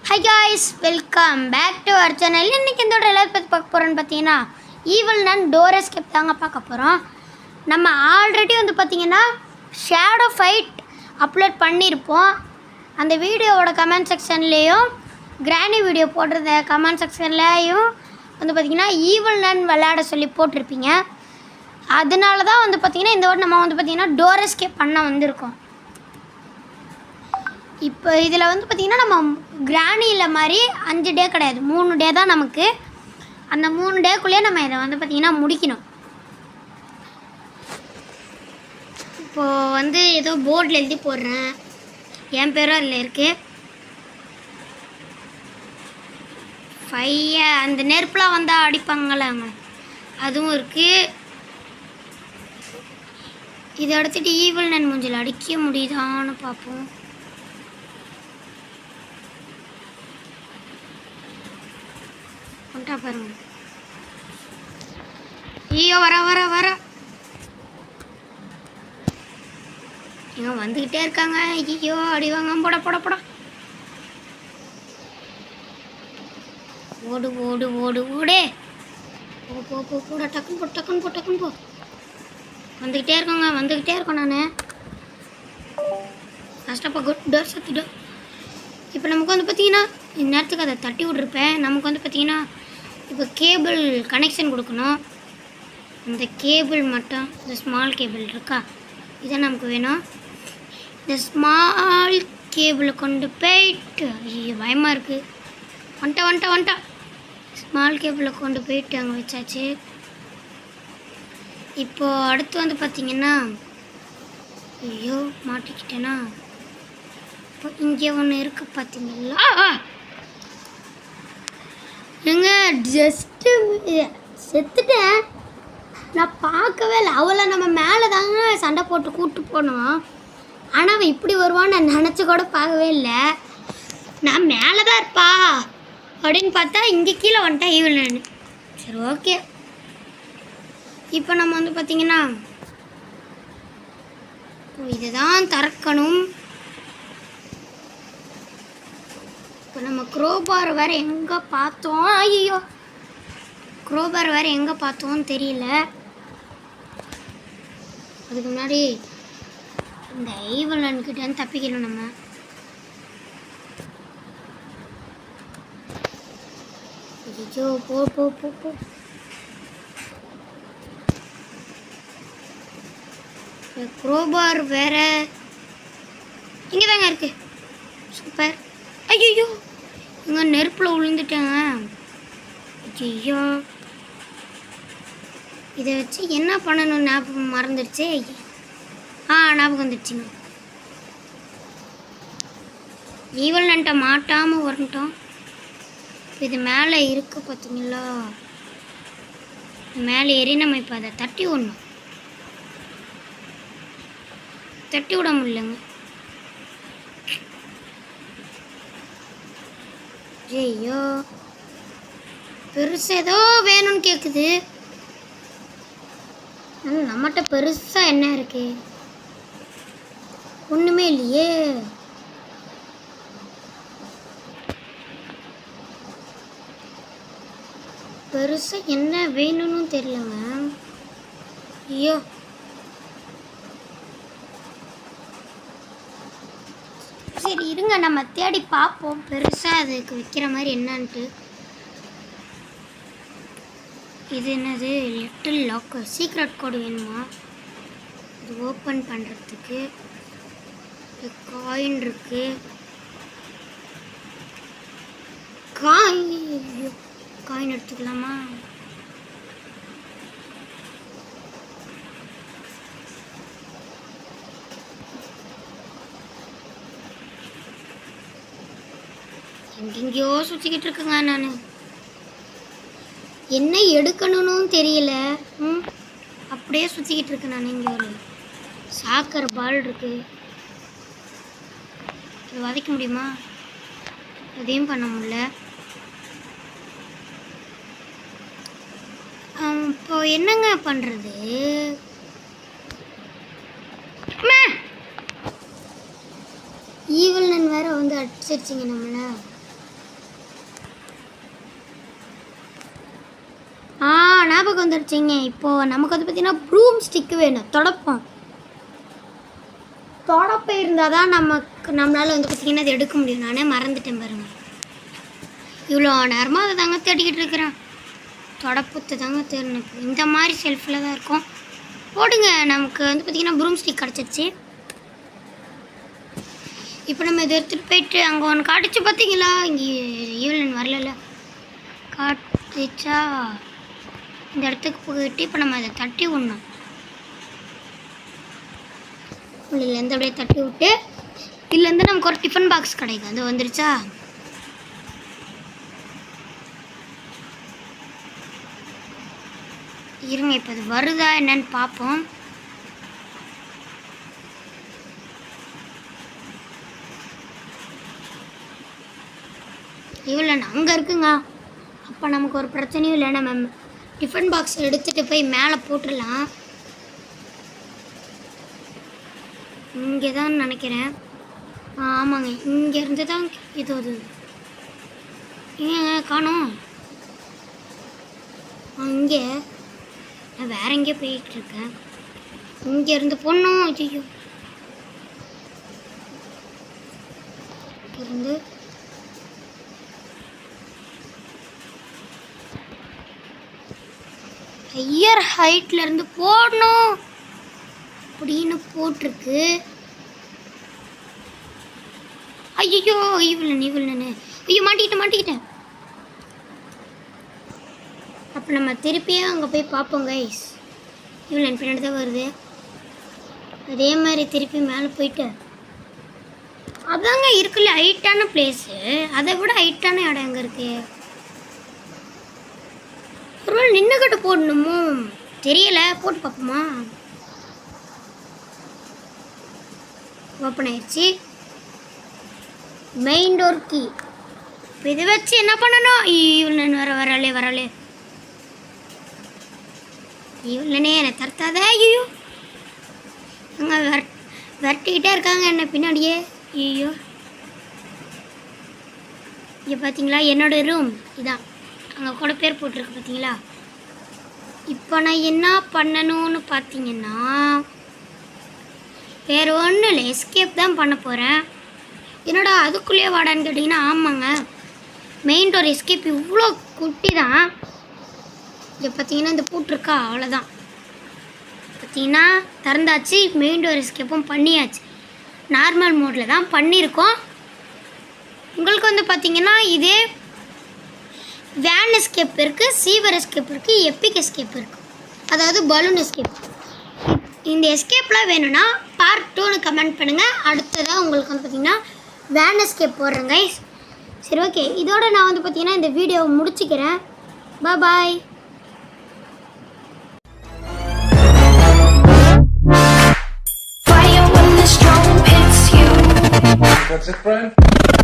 Hi guys, welcome back to our channel. இன்னைக்கு இந்த எல்லாரும் பத்தி பார்க்க போறோம்னு பார்த்தீங்கன்னா ஈவில் நன் டோர் எஸ்கேப் தாங்க பார்க்க போறோம். நம்ம ஆல்ரெடி வந்து பார்த்தீங்கன்னா ஷேடோ ஃபைட் அப்லோட் பண்ணியிருப்போம். அந்த வீடியோவோட கமெண்ட் செக்ஷன்லேயும் கிரானி வீடியோ போடுறத கமெண்ட் செக்ஷன்லேயும் வந்து பார்த்தீங்கன்னா ஈவில் நன் விளையாட சொல்லி போட்டிருப்பீங்க. அதனால தான் வந்து பார்த்தீங்கன்னா இந்த வாட்டி நம்ம வந்து பார்த்தீங்கன்னா டோர் எஸ்கேப் பண்ண வந்திருக்கோம். இப்போ இதில் வந்து பார்த்திங்கன்னா நம்ம கிரானியில் மாதிரி 5 டே கிடையாது, 3 டே தான் நமக்கு. அந்த 3 டேக்குள்ளேயே நம்ம இதை வந்து பார்த்திங்கன்னா முடிக்கணும். இப்போது வந்து ஏதோ போர்டில் எழுதி போடுறேன், என் பேரும் அதில் இருக்குது. அந்த நெருப்புலாம் வந்தால் அடிப்பாங்களாங்க, அதுவும் இருக்குது. இதை எடுத்துகிட்டு ஈவில் நன் மூஞ்சில் அடிக்க முடியுதான்னு பார்ப்போம். பாருங்க, ஐயோ வர வர வர இவங்க வந்துக்கிட்டே இருக்காங்க. ஐயோ அடிவாங்க, போட போட போட. ஓடு ஓடு ஓடு ஓடே, போ போ போ போட, டக்குன்னு போ டக்குன்னு போ டக்குன்னு போ. வந்துக்கிட்டே இருக்கோங்க, வந்துக்கிட்டே இருக்கோம். நான் ஃபஸ்ட்டப்போ குட் டோர் சத்துடோ. இப்போ நமக்கு வந்து பார்த்தீங்கன்னா இந்நேரத்துக்கு அதை தட்டி விட்ருப்பேன். நமக்கு வந்து பார்த்தீங்கன்னா இப்போ கேபிள் கனெக்ஷன் கொடுக்கணும். இந்த கேபிள் மட்டும், இந்த ஸ்மால் கேபிள் இருக்கா, இதை நமக்கு வேணும். இந்த ஸ்மால் கேபிளை கொண்டு போயிட்டு, ஐயோ பயமாக இருக்குது, வந்துட்டா ஸ்மால் கேபிளை கொண்டு போயிட்டு அங்கே வச்சாச்சு. இப்போது அடுத்து வந்து பார்த்திங்கன்னா, ஐயோ மாட்டிக்கிட்டேன்னா, இப்போ இங்கே ஒன்று இருக்குது பார்த்தீங்களா, எங்க ஜஸ்ட்டு செத்துட்டேன். நான் பார்க்கவே இல்லை அவளை. நம்ம மேலே தாங்க சண்டை போட்டு கூப்பிட்டு போனோம், ஆனால் அவன் இப்படி வருவான்னு நான் நினச்சி கூட பார்க்கவே இல்லை. நான் மேலே தான் இருப்பா அப்படின்னு பார்த்தா இங்கே கீழே வந்துட்டேன் ஈவில் நான். சரி ஓகே, இப்போ நம்ம வந்து பார்த்திங்கன்னா இதுதான் திறக்கணும். இப்போ நம்ம க்ரோபார் வேறு எங்கே பார்த்தோம், ஐயோ க்ரோபார் வேறு எங்கே பார்த்தோன்னு தெரியல. அதுக்கு முன்னாடி இந்த ஈவில் நன்கிட்ட தப்பிக்கணும் நம்ம. ஐயோ போ போ போ போ. க்ரோபார் வேறு இங்கே தாங்க இருக்கு. சூப்பர். ஐயோ இங்கே நெருப்பில் விழுந்துட்டேங்க. ஐயோ இதை வச்சு என்ன பண்ணணும் ஞாபகம் மறந்துடுச்சு. ஞாபகம் வந்துடுச்சுங்க. ஈவில் நன்ட்ட மாட்டாமல் வரட்டோம். இது மேலே இருக்கு பார்த்தீங்களா, மேலே ஏறி நம்ம இப்போ அதை தட்டி விடணும். தட்டி விட முடியலங்க. ஐயோ பெருசு ஏதோ வேணும்னு கேட்குது. நம்மகிட்ட பெருசாக என்ன இருக்கு, ஒன்றுமே இல்லையே. பெருசாக என்ன வேணும்னு தெரியலங்க. ஐயோ சரி இருங்க, நம்ம தேடி பார்ப்போம் பெருசாக அதுக்கு வைக்கிற மாதிரி என்னன்ட்டு. இது என்னது, லிட்டில் லாக்கர், சீக்ரெட் கோடு வேணுமா இது ஓப்பன் பண்ணுறதுக்கு. காயின் இருக்குது, காயின் எடுத்துக்கலாமா. எங்கெங்கேயோ சுற்றிக்கிட்டு இருக்குங்க. நான் என்ன எடுக்கணும்னு தெரியல. அப்படியே சுற்றிக்கிட்டு இருக்கேன் நான். இங்கே ஒரு சாக்கர் பால் இருக்குது, இது வதைக்க முடியுமா, எதையும் பண்ண முடியல. இப்போ என்னங்க பண்ணுறது, ஈவில் நன் வேறு வந்து அடிச்சிருச்சிங்க நம்மளை. வந்துடுச்சிங்க. இப்போது நமக்கு வந்து பார்த்திங்கன்னா ப்ரூம் ஸ்டிக்கு வேணும், தொடப்பம் இருந்தால் தான் நம்மளால் வந்து பார்த்திங்கன்னா அது எடுக்க முடியும். நானே மறந்துட்டேன் பாருங்கள். இவ்வளோ நேரமாக அதை தாங்க தேடிக்கிட்டு இருக்கிறேன். தொடப்பத்தை தாங்க தேடணும். இந்த மாதிரி செல்ஃபில் தான் இருக்கும். போடுங்க, நமக்கு வந்து பார்த்திங்கன்னா ப்ரூம் ஸ்டிக் கிடச்சிருச்சு. இப்போ நம்ம இதை எடுத்துகிட்டு போயிட்டு அங்கே ஒன்று காட்டுச்சு பார்த்தீங்களா, இங்கே ஈவினிங் வரல காட்டுச்சா, இந்த இடத்துக்கு போயிட்டு இப்போ நம்ம அதை தட்டி விடணும். உள்ளேருந்து அப்படியே தட்டி விட்டு இதுலேருந்து நமக்கு ஒரு டிஃபன் பாக்ஸ் கிடைக்கும். அது வந்துருச்சா, இருங்க இப்போ அது வருதா என்னன்னு பார்ப்போம். இவ்வளோ அங்கே இருக்குங்க. அப்போ நமக்கு ஒரு பிரச்சனையும் இல்லை. நம்ம டிஃபன் பாக்ஸ் எடுத்துகிட்டு போய் மேலே போட்டுடலாம். இங்கே தான் நினைக்கிறேன். ஆமாங்க, இங்கேருந்து தான் இது அது ஏங்க காணோம். இங்கே நான் வேற எங்கேயோ போயிட்டுருக்கேன். இங்கேருந்து போடணும். ஐயோ, இருந்து ஹையர் ஹைட்லேருந்து போடணும் அப்படின்னு போட்டிருக்கு. ஐயோ இவ்வளோன்னு ஐயோ மாட்டிக்கிட்டேன். அப்போ நம்ம திருப்பியும் அங்கே போய் பார்ப்போம் கைஸ். இவ்வளோ பின்னாடி தான் வருது. அதே மாதிரி திருப்பி மேலே போயிட்டு அதாங்க இருக்குல்ல ஹைட்டான பிளேஸு, அதை விட ஹைட்டான இடம் எங்கே இருக்குது? ஒருவேளை நின்றுக்கிட்டு போடணுமோ தெரியலை. போட்டு பார்ப்போமா. ஓப்பன் ஆயிடுச்சு. Main door key. இப்போ இதை வச்சு என்ன பண்ணணும்? இவ்வளோ வரலே இவ்வளோனே என்னை தரத்தாத. ஐயோ அங்கே விரட்டிக்கிட்டே இருக்காங்க என்ன பின்னாடியே. ஐயோ இங்கே பார்த்தீங்களா என்னோடய ரூம் இதான். அங்கே கூட பேர் போட்டிருக்கு பார்த்தீங்களா. இப்போ நான் என்ன பண்ணணும்னு பார்த்தீங்கன்னா வேறு ஒன்றும் இல்லை, எஸ்கேப் தான் பண்ண போகிறேன். என்னடா அதுக்குள்ளேயே வாடான்னு கேட்டிங்கன்னா ஆமாங்க, மெயின் டோர் எஸ்கேப் இவ்வளோ குட்டி தான். இங்கே பார்த்தீங்கன்னா இந்த பூட்டிருக்கா, அவ்வளோதான். பார்த்தீங்கன்னா திறந்தாச்சு. மெயின் டோர் எஸ்கேப்பும் பண்ணியாச்சு. நார்மல் மோடில் தான் பண்ணியிருக்கோம். உங்களுக்கு வந்து பார்த்தீங்கன்னா இதே வேன் எஸ்கேப் இருக்குது, சீவர் எஸ்கேப் இருக்குது, எப்பிக் எஸ்கேப் இருக்குது, அதாவது பலூன் எஸ்கேப். இந்த எஸ்கேப்லாம் வேணும்னா பார்ட் 2ன்னு கமெண்ட் பண்ணுங்கள். அடுத்ததாக உங்களுக்கு வந்து பார்த்திங்கன்னா வேன் எஸ்கேப் போடுறேங்க. சரி ஓகே, இதோட நான் வந்து பார்த்திங்கன்னா இந்த வீடியோவை முடிச்சுக்கிறேன். பாய். That's it, Brian?